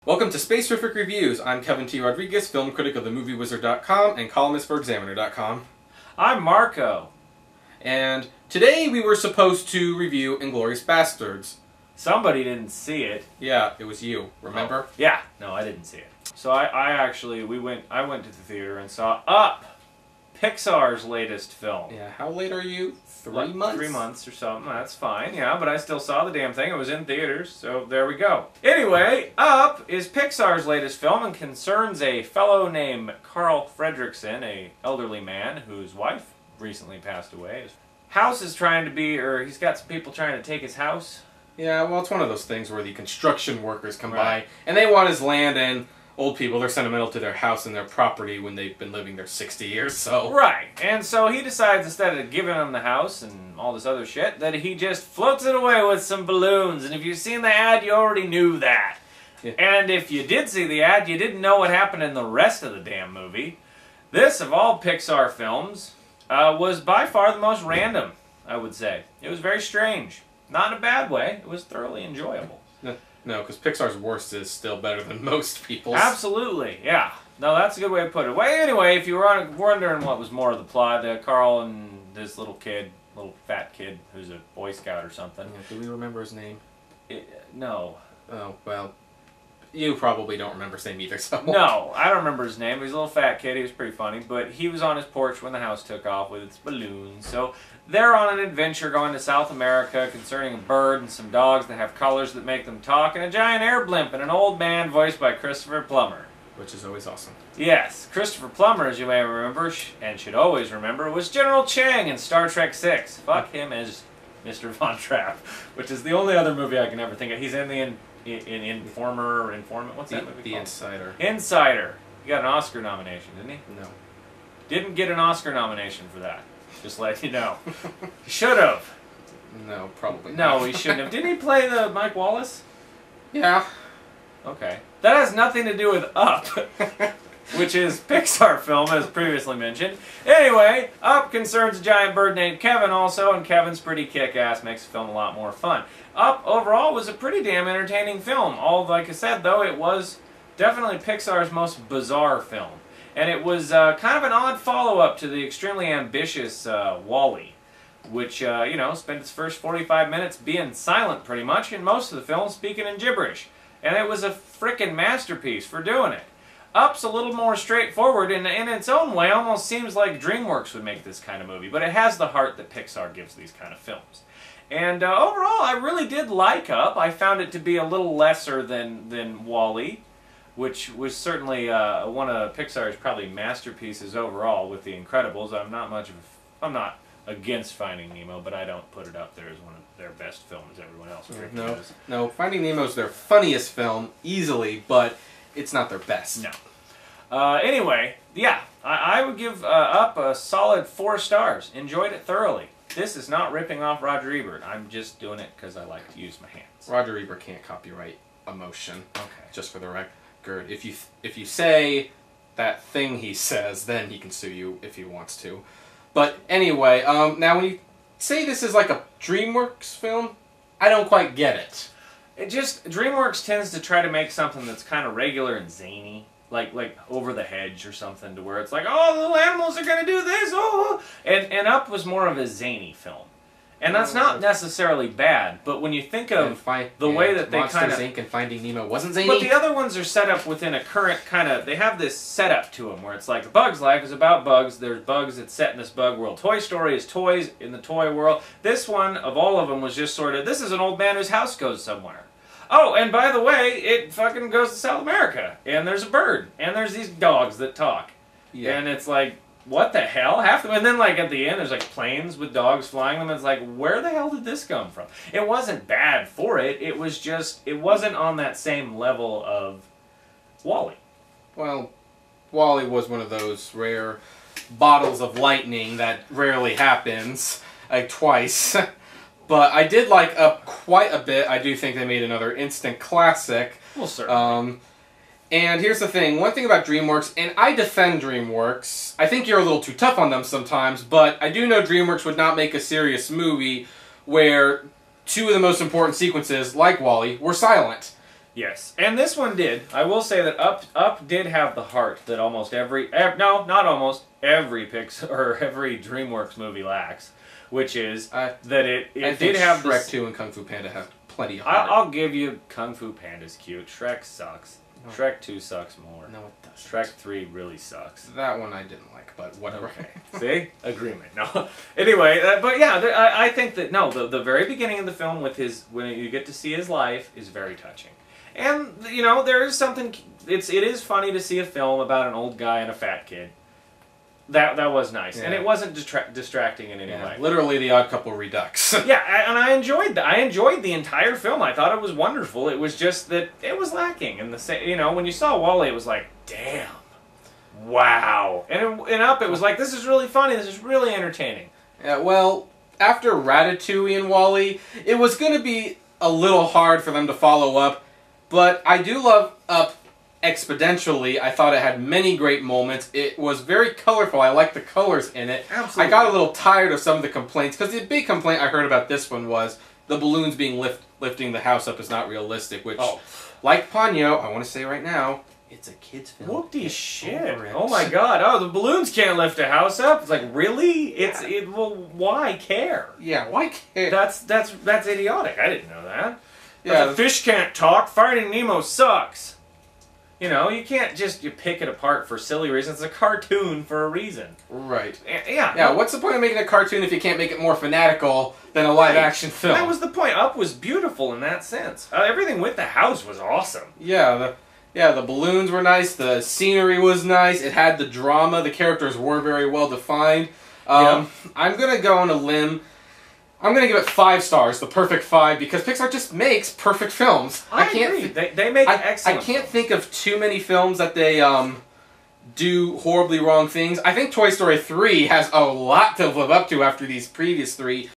Welcome to Spaceriffic Reviews. I'm Kevin T. Rodriguez, film critic of themoviewizard.com and columnist for Examiner.com. I'm Marco. And today we were supposed to review Inglourious Basterds. Somebody didn't see it. Yeah, it was you, remember? Oh, yeah, no, I didn't see it. So I went to the theater and saw Up, Pixar's latest film. Yeah, how late are you? 3 like months? 3 months or something, that's fine, yeah, but I still saw the damn thing. It was in theaters, so there we go. Anyway, Up is Pixar's latest film and concerns a fellow named Carl Fredricksen, a elderly man whose wife recently passed away. His house is trying to be, or he's got some people trying to take his house. Yeah, well, it's one of those things where the construction workers come Right. by and they want his land, and old people, they're sentimental to their house and their property when they've been living there 60 years, so... Right, and so he decides instead of giving him the house and all this other shit, that he just floats it away with some balloons, and if you've seen the ad, you already knew that. Yeah. And if you did see the ad, you didn't know what happened in the rest of the damn movie. This, of all Pixar films, was by far the most random, I would say. It was very strange. Not in a bad way, it was thoroughly enjoyable. No, because Pixar's worst is still better than most people's. Absolutely, yeah. No, that's a good way to put it. Well, anyway, if you were wondering what was more of the plot, Carl and this little fat kid, who's a Boy Scout or something. Yeah, do we remember his name? No. Oh, well, you probably don't remember his name either, so... No, I don't remember his name. He was a little fat kid. He was pretty funny. But he was on his porch when the house took off with its balloons. So they're on an adventure going to South America concerning a bird and some dogs that have colors that make them talk, and a giant air blimp and an old man voiced by Christopher Plummer. Which is always awesome. Yes, Christopher Plummer, as you may remember, and should always remember, was General Chang in Star Trek VI. Fuck him as Mr. Von Trapp, which is the only other movie I can ever think of. He's in the Informer or Informant. What's that movie The called? Insider. Insider. He got an Oscar nomination, didn't he? No. Didn't get an Oscar nomination for that. Just let you know. He should have. No, probably not. No, he shouldn't have. Didn't he play the Mike Wallace? Yeah. Okay. That has nothing to do with Up, which is Pixar film, as previously mentioned. Anyway, Up concerns a giant bird named Kevin also, and Kevin's pretty kick-ass, makes the film a lot more fun. Up, overall, was a pretty damn entertaining film. Like I said, though, it was definitely Pixar's most bizarre film. And it was kind of an odd follow-up to the extremely ambitious WALL-E, which, you know, spent its first 45 minutes being silent, pretty much, and most of the film speaking in gibberish. And it was a frickin' masterpiece for doing it. Up's a little more straightforward, and in its own way almost seems like DreamWorks would make this kind of movie, but it has the heart that Pixar gives these kind of films. And overall, I really did like Up. I found it to be a little lesser than WALL-E, which was certainly one of Pixar's probably masterpieces overall with The Incredibles. I'm not against Finding Nemo, but I don't put it up there as one of their best films. Everyone else does. No, Finding Nemo's their funniest film, easily, but it's not their best. No. Anyway, yeah, I would give Up a solid 4 stars. Enjoyed it thoroughly. This is not ripping off Roger Ebert. I'm just doing it because I like to use my hands. Roger Ebert can't copyright emotion. Okay. Just for the record. If you say that thing he says, then he can sue you if he wants to. But anyway, now when you say this is like a DreamWorks film, I don't quite get it. DreamWorks tends to try to make something that's kind of regular and zany, like Over the Hedge or something, to where it's like, oh, the little animals are going to do this, oh, and Up was more of a zany film. And that's not necessarily bad, but when you think of the way that they kind of... Monsters, Inc. and Finding Nemo wasn't zany. But the other ones are set up within a current kind of... They have this setup to them, where it's like, A Bug's Life is about bugs, there's bugs that's set in this bug world. Toy Story is toys in the toy world. This one, of all of them, was just sort of, this is an old man whose house goes somewhere. Oh, and by the way, it fucking goes to South America, and there's a bird, and there's these dogs that talk. Yeah. And it's like... What the hell? And then, like, at the end, there's, like, planes with dogs flying them. And it's like, where the hell did this come from? It wasn't bad for it. It was just, it wasn't on that same level of WALL-E. Well, WALL-E was one of those rare bottles of lightning that rarely happens, like twice. But I did like Up quite a bit. I do think they made another instant classic. Well, certainly. And here's the thing, one thing about DreamWorks, and I defend DreamWorks, I think you're a little too tough on them sometimes, but I do know DreamWorks would not make a serious movie where 2 of the most important sequences, like WALL-E, were silent. Yes, and this one did. I will say that Up did have the heart that almost every no, not almost every Pixar or every DreamWorks movie lacks, which is that it did have Shrek 2 and Kung Fu Panda have plenty of heart. I'll give you Kung Fu Panda's cute. Shrek sucks. No. Shrek 2 sucks more. No, it doesn't. Shrek 3 really sucks. That one I didn't like, but whatever. Okay. See? Agreement. No. Anyway, but yeah, I think that, no, the very beginning of the film with when you get to see his life is very touching. And, you know, there is something, it is funny to see a film about an old guy and a fat kid. That was nice. Yeah. And it wasn't distracting in any way. Literally the Odd Couple Redux. Yeah, and I enjoyed that. I enjoyed the entire film. I thought it was wonderful. It was just that it was lacking. And you know, when you saw WALL-E, it was like, damn. Wow. And Up, it was like, this is really funny. This is really entertaining. Yeah, well, after Ratatouille and WALL-E, it was going to be a little hard for them to follow up. But I do love Up exponentially. I thought it had many great moments. It was very colorful. I liked the colors in it. Absolutely. I got a little tired of some of the complaints, because the big complaint I heard about this one was the balloons being lifting the house up is not realistic, which, like Ponyo, I want to say right now, it's a kid's film. Whoopty shit. Oh my god. Oh, the balloons can't lift a house up? It's like, really? Well, why care? Yeah, why care? That's idiotic. I didn't know that. Yeah, the fish can't talk. Finding Nemo sucks. You know, you can't just pick it apart for silly reasons. It's a cartoon for a reason. Right. Yeah. Yeah, what's the point of making a cartoon if you can't make it more fanatical than a live-action film? That was the point. Up was beautiful in that sense. Everything with the house was awesome. Yeah, the balloons were nice. The scenery was nice. It had the drama. The characters were very well defined. I'm going to go on a limb. I'm going to give it 5 stars, the perfect 5, because Pixar just makes perfect films. I agree. They make excellent I can't think of too many films that they do horribly wrong things. I think Toy Story 3 has a lot to live up to after these previous 3.